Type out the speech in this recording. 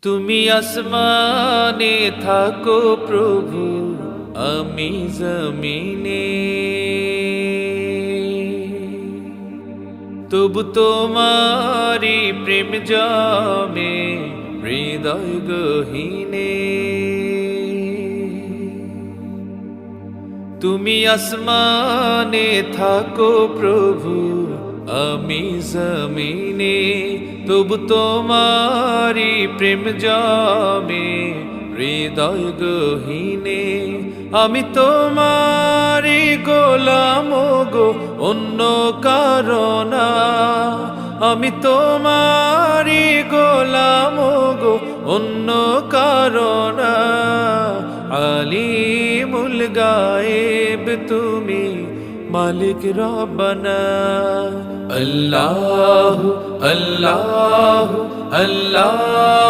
তুমি আসমানে থাকো প্রভু, আমি জমিনে, তবু তোমারি প্রেম জমে হৃদয় গহীনে। তুমি আসমানে থাকো প্রভু, আমি জমিনে, তবু তোমারি প্রেম জমে হৃদয় গহীনে। আমি তোমারি গোলাম গো, অন্য কারণা। আমি তোমারি গোলাম গো, অন্য কারণা। আলিমুল গায়েব তুমি, মালিক রব্বানা। আল্লাহু আল্লাহু আল্লাহ।